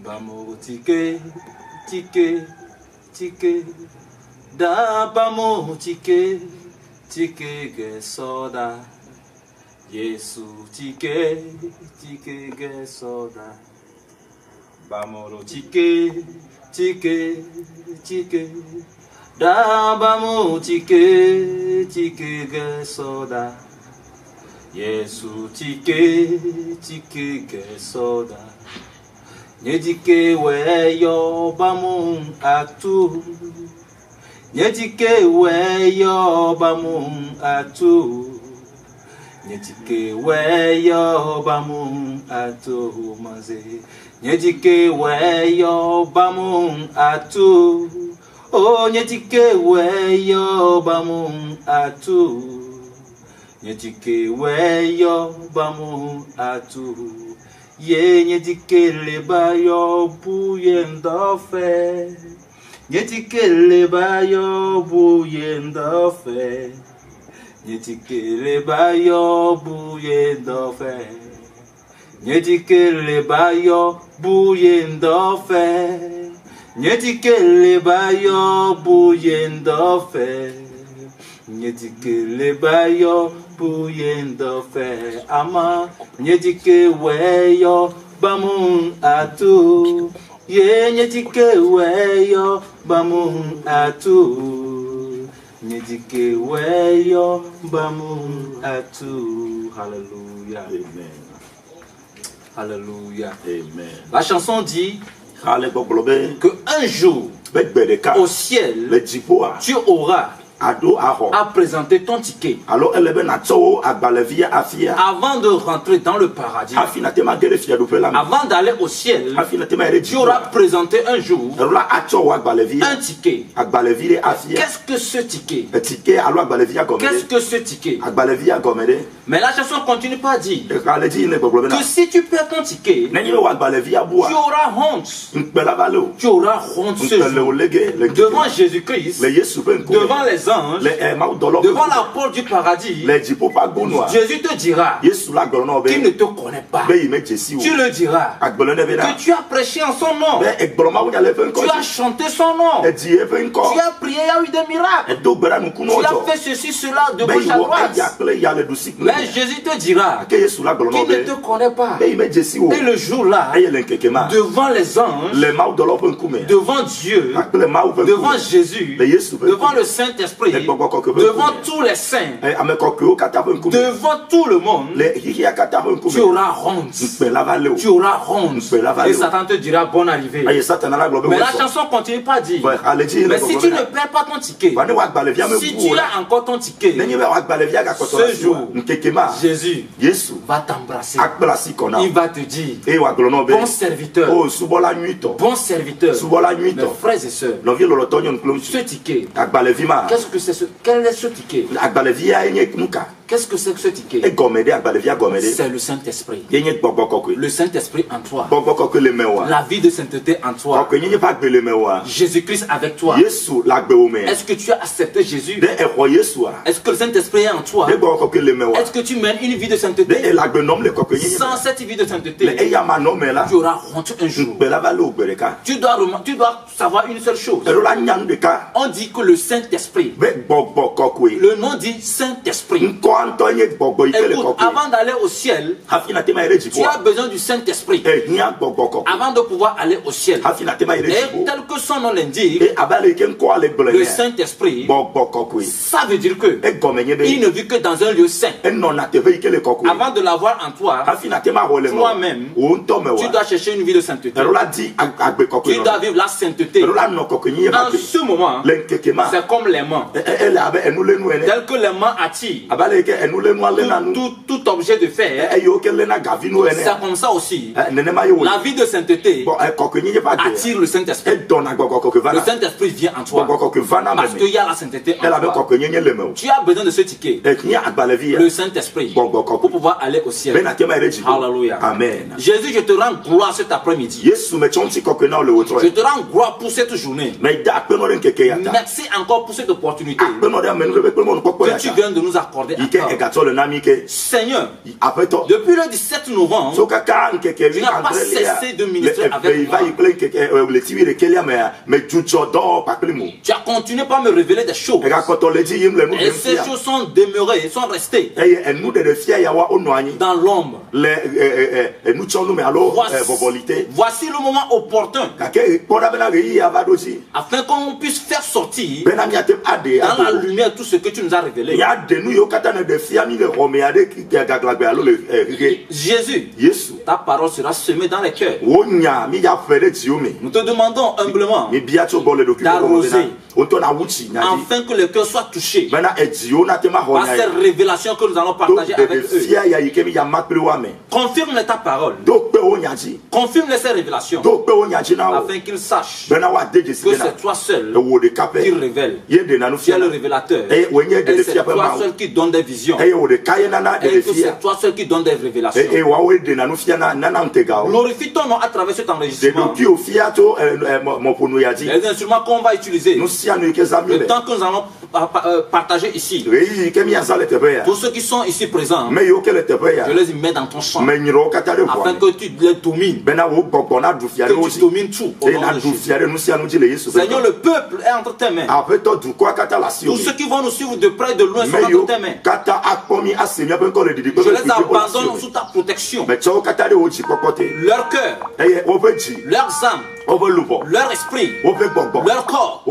Bamo tike, tike, tike. Da bamo tike, tike ge soda. Yesu tike, tike ge soda. Bamo tike, tike, tike. Da bamo tike, tike ge soda. Yesu tike, tike ge soda. Nyedike we yo bamo atu. Nyedike we yo bamo atu. Nyedike we yo bamo atu manze. Nyedike we yo bamo atu. Oh, nyedike we yo bamo atu. Nyedike we yo bamo atu. Ye nyedike le ba yo buye ndofe. Nyedike le ba yo buye ndofe. Nyedike le ba yo buye ndofe. Nyedike le ba yo buye ndofe. Nyedike le ba yo buye ndofe. Nyedike le ba yo buye ndofe. Ama nyedike we yo bamun atu. Ye nyedike we yo bamun atu. Nyedike we yo bamun atu. Hallelujah. Amen. Alléluia. Amen. La chanson dit que que un jour au ciel tu auras à présenter ton ticket avant de rentrer dans le paradis. Avant d'aller au ciel, tu auras présenté un jour un ticket. Qu'est-ce que ce ticket? Qu'est-ce que ce ticket? Mais la chanson continue pas dire que si tu perds ton ticket, tu auras honte. Tu auras honte ce jour devant Jésus-Christ, devant les anges, devant la porte du paradis. Jésus te dira qu'il ne te connaît pas. Tu le diras que tu as prêché en son nom, tu as chanté son nom, tu as prié, il y a eu des miracles, tu as fait ceci, cela de gauche à droite. Mais Jésus te dira qu'il ne te connaît pas. Et le jour-là, devant les anges, devant Dieu, devant Jésus, devant le Saint-Esprit, devant tous les saints, devant tout le monde, tu auras honte. Tu auras honte. Et Satan te dira bonne arrivée. Mais la chanson continue pas à dire, mais si tu ne perds pas ton ticket, si tu as encore ton ticket, ce jour, Jésus va t'embrasser. Il va te dire, bon serviteur, bon serviteur. Mes frères et sœurs, ce ticket, qu'est-ce que c'est? Quel est ce ticket? Qu'est-ce que c'est que ce ticket? C'est le Saint-Esprit. Le Saint-Esprit en toi. La vie de sainteté en toi. Jésus-Christ avec toi. Est-ce que tu as accepté Jésus? Est-ce que le Saint-Esprit est en toi? Est-ce que tu mènes une vie de sainteté? Sans cette vie de sainteté, tu auras honte un jour. Tu dois savoir une seule chose. On dit que le Saint-Esprit, le nom dit Saint-Esprit. Écoute, avant d'aller au ciel, tu as besoin du Saint-Esprit avant de pouvoir aller au ciel. Et tel que son nom l'indique, le Saint-Esprit, ça veut dire que il ne vit que dans un lieu saint. Avant de l'avoir en toi, toi-même, tu dois chercher une vie de sainteté. Tu dois vivre la sainteté. En ce moment, c'est comme l'aimant. Tel que l'aimant attire tout objet de fer, c'est comme ça aussi. La vie de sainteté attire le Saint-Esprit. Le Saint-Esprit vient en toi parce qu'il y a la sainteté en toi. Tu as besoin de ce ticket, le Saint-Esprit, pour pouvoir aller au ciel. Alléluia. Amen. Jésus, je te rends gloire cet après-midi. Je te rends gloire pour cette journée. Merci encore pour cette opportunité que tu viens de nous accorder à Seigneur, depuis le 17 novembre, tu n'as pas cessé de ministrer avec moi. Tu as continué par me révéler des choses. Et ces choses sont demeurées, sont restées dans l'ombre. Voici le moment opportun afin qu'on puisse faire sortir dans la lumière tout ce que tu nous as révélé. Jésus, ta parole sera semée dans les cœurs. Nous te demandons humblement d'arroser afin que le cœur soit touché par cette révélation que nous allons partager avec eux. Confirme ta parole. Confirme ces révélations afin qu'ils sachent que c'est toi seul qui révèle. Tu es le révélateur. Et c'est toi seul qui donne des visions. Et que c'est toi seul qui donne des révélations. Glorifie ton nom à travers cet enregistrement. Les instruments qu'on va utiliser, le temps que nous allons partager ici. Tous ceux qui sont ici présents, je les mets dans ton champ afin que tu les domines. Que tu domines tout au nom de Jésus. Seigneur, le peuple est entre tes mains. Tous ceux qui vont nous suivre de près et de loin sont entre tes mains. Je les abandonne sous ta protection. Leur cœur, leurs âmes, leur esprit, leur corps